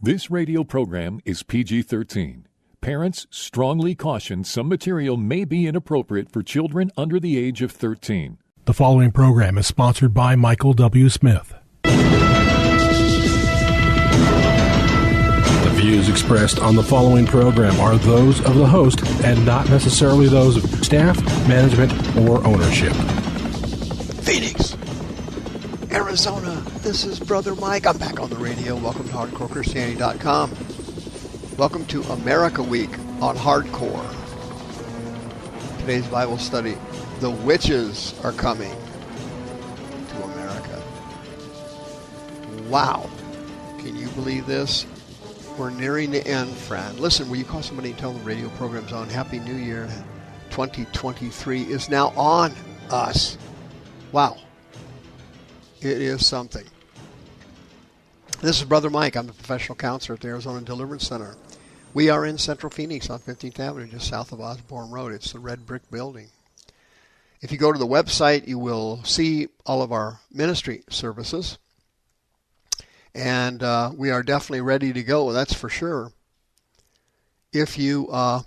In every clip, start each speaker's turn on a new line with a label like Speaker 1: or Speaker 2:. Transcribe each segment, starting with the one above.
Speaker 1: This radio program is PG-13. Parents strongly caution some material may be inappropriate for children under the age of 13.
Speaker 2: The following program is sponsored by Michael W. Smith. The views expressed on the following program are those of the host and not necessarily those of staff, management, or ownership.
Speaker 3: Phoenix, Arizona, this is Brother Mike. I'm back on the radio. Welcome to HardcoreChristianity.com. Welcome to America Week on Hardcore. Today's Bible study, the witches are coming to America. Wow. Can you believe this? We're nearing the end, friend. Listen, will you call somebody and tell them the radio program's on? Happy New Year. 2023 is now on us. Wow. It is something. This is Brother Mike. I'm a professional counselor at the Arizona Deliverance Center. We are in Central Phoenix on 15th Avenue, just south of Osborne Road. It's the red brick building. If you go to the website, you will see all of our ministry services. And we are definitely ready to go, that's for sure. If you go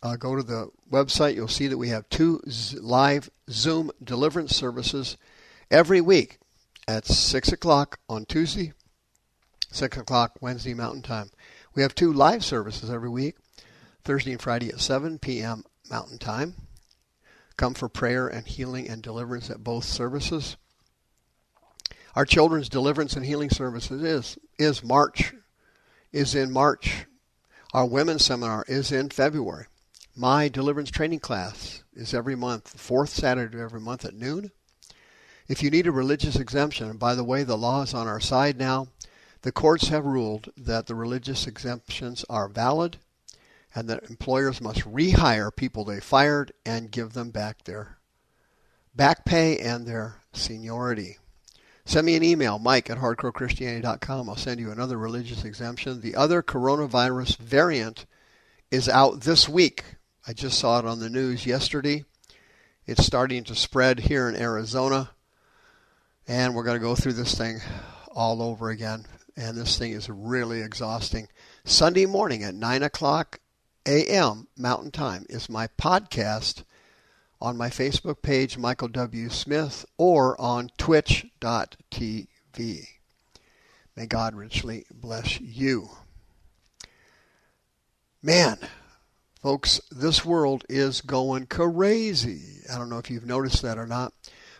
Speaker 3: to the website, you'll see that we have 2 live Zoom deliverance services every week at 6 o'clock on Tuesday, 6 o'clock Wednesday Mountain Time. We have 2 live services every week, Thursday and Friday at 7 p.m. Mountain Time. Come for prayer and healing and deliverance at both services. Our children's deliverance and healing services is in March. Our women's seminar is in February. My deliverance training class is every month, the 4th Saturday of every month at noon. If you need a religious exemption, and by the way, the law is on our side now, the courts have ruled that the religious exemptions are valid and that employers must rehire people they fired and give them back their back pay and their seniority. Send me an email, mike@hardcorechristianity.com. I'll send you another religious exemption. The other coronavirus variant is out this week. I just saw it on the news yesterday. It's starting to spread here in Arizona. And we're going to go through this thing all over again. And this thing is really exhausting. Sunday morning at 9 o'clock a.m. Mountain Time is my podcast on my Facebook page, Michael W. Smith, or on twitch.tv. May God richly bless you. Man, folks, this world is going crazy. I don't know if you've noticed that or not,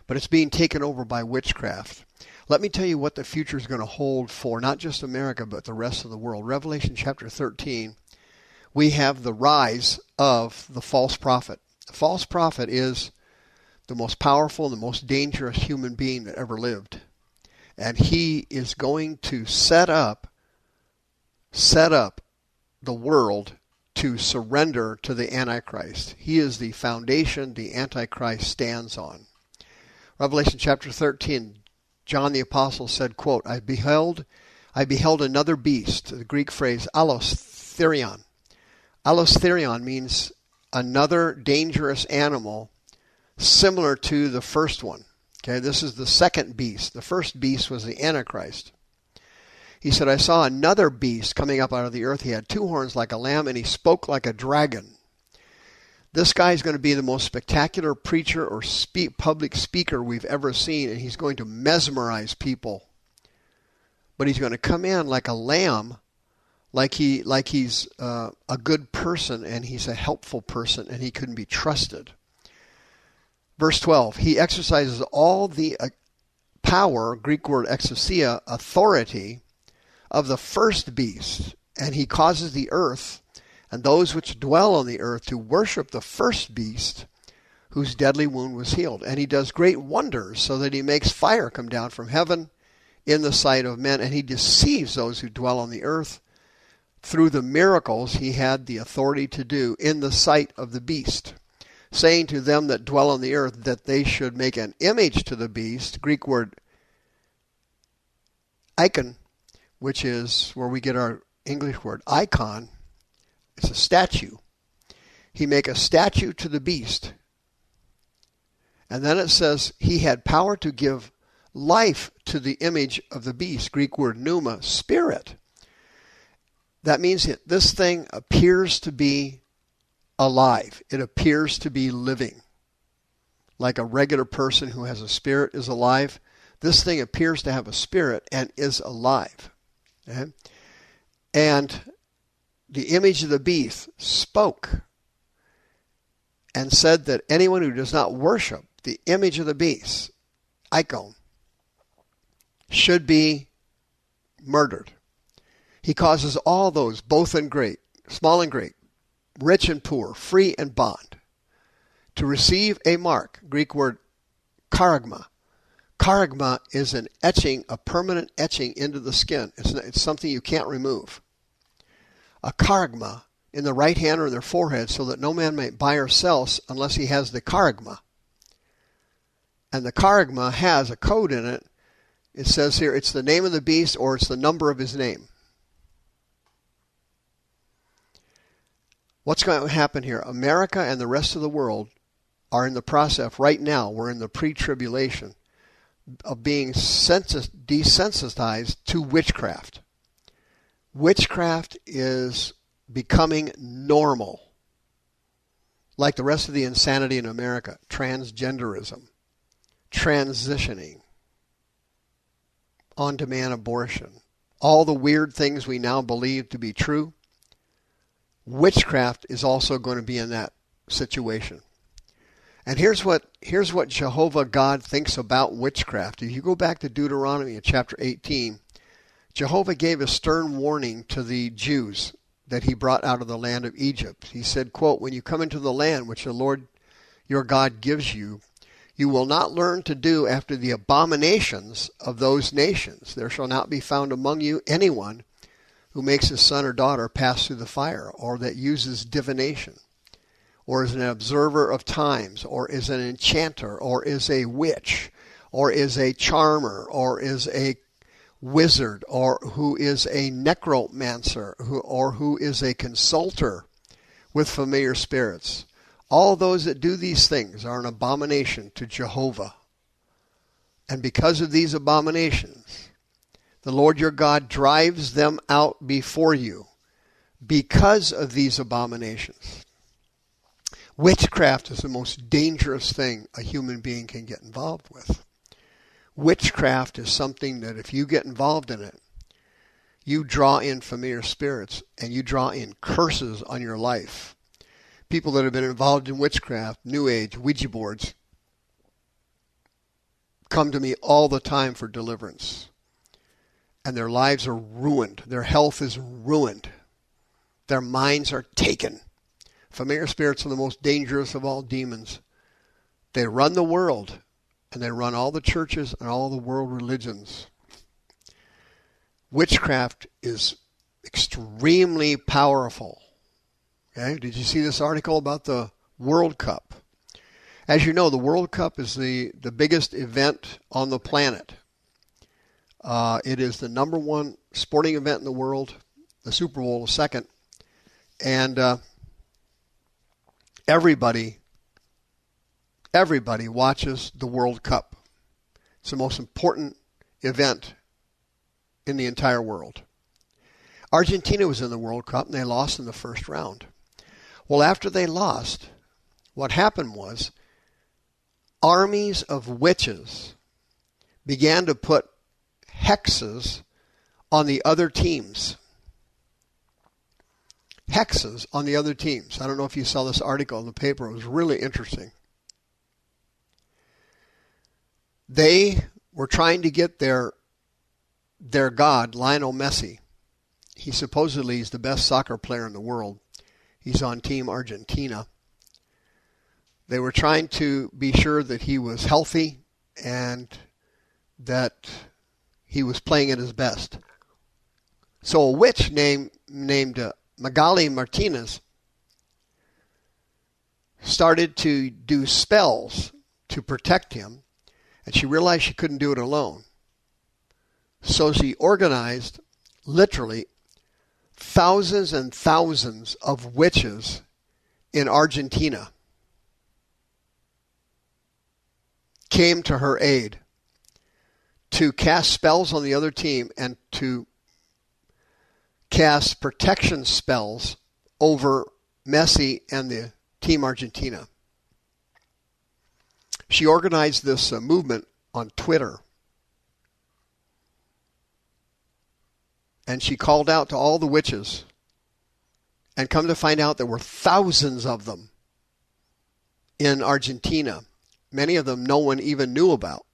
Speaker 3: but it's being taken over by witchcraft. Let me tell you what the future is going to hold for not just America, but the rest of the world. Revelation chapter 13, we have the rise of the false prophet. The false prophet is the most powerful and the most dangerous human being that ever lived. And he is going to set up the world to surrender to the Antichrist. He is the foundation the Antichrist stands on. Revelation chapter 13, John the Apostle said, quote, I beheld another beast, the Greek phrase allotherion. Allotherion means another dangerous animal similar to the first one. Okay, this is the second beast. The first beast was the Antichrist. He said, I saw another beast coming up out of the earth. He had 2 horns like a lamb, and he spoke like a dragon. This guy is going to be the most spectacular preacher or public speaker we've ever seen, and he's going to mesmerize people. But he's going to come in like a lamb, like he's a good person, and he's a helpful person, and he couldn't be trusted. Verse 12, he exercises all the power, Greek word exousia, authority, of the first beast, and he causes the earth and those which dwell on the earth to worship the first beast, whose deadly wound was healed. And he does great wonders, so that he makes fire come down from heaven in the sight of men, and he deceives those who dwell on the earth through the miracles he had the authority to do in the sight of the beast, saying to them that dwell on the earth that they should make an image to the beast, Greek word icon, which is where we get our English word icon. It's a statue. He make a statue to the beast. And then it says he had power to give life to the image of the beast, Greek word pneuma, spirit. that means that this thing appears to be alive. It appears to be living. Like a regular person who has a spirit is alive, this thing appears to have a spirit and is alive. Okay? And the image of the beast spoke and said that anyone who does not worship the image of the beast, icon, should be murdered. He causes all those, both and great, small and great, rich and poor, free and bond, to receive a mark, Greek word charagma. Charagma is an etching, a permanent etching into the skin. It's something you can't remove. A charagma in the right hand or their forehead, so that no man may buy or sell unless he has the charagma. And the charagma has a code in it. It says here, it's the name of the beast or it's the number of his name. What's going to happen here? America and the rest of the world are in the process, right now, we're in the pre-tribulation, of being desensitized to witchcraft. Witchcraft is becoming normal, like the rest of the insanity in America. Transgenderism, transitioning, on-demand abortion, all the weird things we now believe to be true. Witchcraft is also going to be in that situation. And here's what Jehovah God thinks about witchcraft. If you go back to Deuteronomy chapter 18, Jehovah gave a stern warning to the Jews that he brought out of the land of Egypt. He said, quote, when you come into the land which the Lord your God gives you, you will not learn to do after the abominations of those nations. There shall not be found among you anyone who makes his son or daughter pass through the fire, or that uses divination, or is an observer of times, or is an enchanter, or is a witch, or is a charmer, or is a wizard, or who is a necromancer, or who is a consulter with familiar spirits. All those that do these things are an abomination to Jehovah. And because of these abominations, the Lord your God drives them out before you because of these abominations. Witchcraft is the most dangerous thing a human being can get involved with. Witchcraft is something that if you get involved in it, you draw in familiar spirits and you draw in curses on your life. People that have been involved in witchcraft, New Age, Ouija boards, come to me all the time for deliverance. And their lives are ruined. Their health is ruined. Their minds are taken. Familiar spirits are the most dangerous of all demons. They run the world, and they run all the churches and all the world religions. Witchcraft is extremely powerful. Okay? Did you see this article about the World Cup? As you know, the World Cup is the biggest event on the planet. It is the number one sporting event in the world. The Super Bowl is second. And everybody watches the World Cup. It's the most important event in the entire world. Argentina was in the World Cup and they lost in the first round. Well, after they lost, what happened was armies of witches began to put hexes on the other teams. Hexes on the other teams. I don't know if you saw this article in the paper. It was really interesting. They were trying to get their god, Lionel Messi. He supposedly is the best soccer player in the world. He's on Team Argentina. They were trying to be sure that he was healthy and that he was playing at his best. So a witch named Magali Martinez started to do spells to protect him, and she realized she couldn't do it alone. So she organized literally thousands and thousands of witches in Argentina came to her aid to cast spells on the other team and to cast protection spells over Messi and the Team Argentina. She organized this movement on Twitter. And she called out to all the witches. And come to find out there were thousands of them in Argentina. Many of them no one even knew about.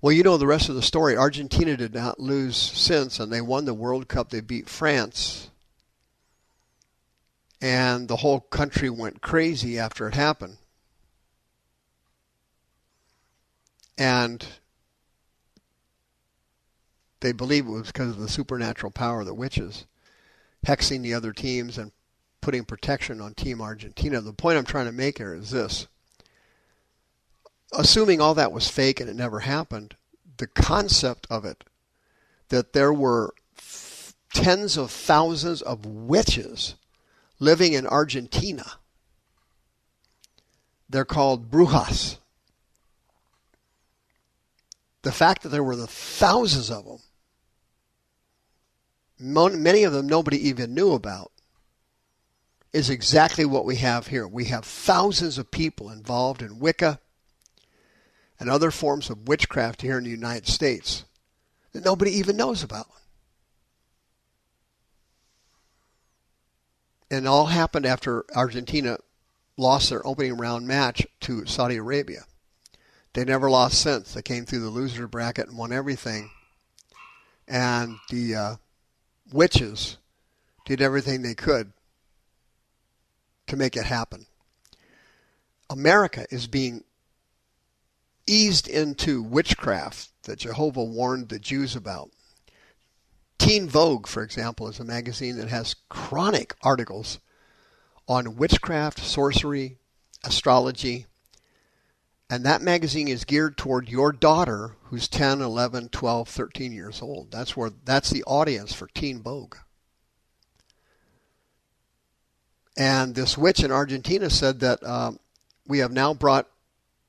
Speaker 3: Well, you know the rest of the story. Argentina did not lose since, and they won the World Cup. They beat France. And the whole country went crazy after it happened. And they believe it was because of the supernatural power of the witches hexing the other teams and putting protection on Team Argentina. The point I'm trying to make here is this. Assuming all that was fake and it never happened, the concept of it, that there were tens of thousands of witches living in Argentina. They're called brujas. The fact that there were the thousands of them, many of them nobody even knew about, is exactly what we have here. We have thousands of people involved in Wicca and other forms of witchcraft here in the United States that nobody even knows about. And it all happened after Argentina lost their opening round match to Saudi Arabia. They never lost since. They came through the loser bracket and won everything. And the witches did everything they could to make it happen. America is being eased into witchcraft that Jehovah warned the Jews about. Teen Vogue, for example, is a magazine that has chronic articles on witchcraft, sorcery, astrology. And that magazine is geared toward your daughter who's 10, 11, 12, 13 years old. That's the audience for Teen Vogue. And this witch in Argentina said that we have now brought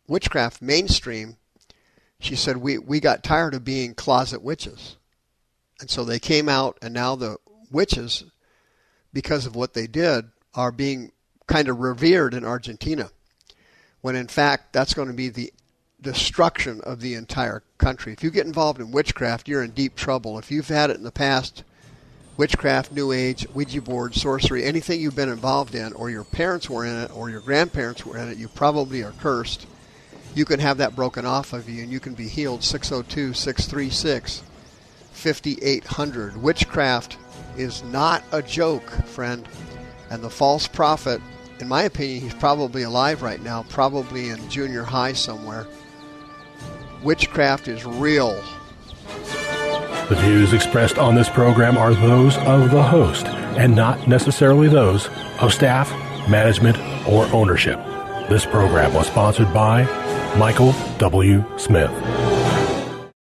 Speaker 3: witchcraft mainstream. She said we got tired of being closet witches. And so they came out, and now the witches, because of what they did, are being kind of revered in Argentina. When in fact, that's going to be the destruction of the entire country. If you get involved in witchcraft, you're in deep trouble. If you've had it in the past, witchcraft, New Age, Ouija board, sorcery, anything you've been involved in, or your parents were in it, or your grandparents were in it, you probably are cursed. You can have that broken off of you, and you can be healed. 602-636-5800. Witchcraft is not a joke, friend. And the false prophet, in my opinion, he's probably alive right now, probably in junior high somewhere. Witchcraft is real.
Speaker 2: The views expressed on this program are those of the host and not necessarily those of staff, management, or ownership. This program was sponsored by Michael W. Smith.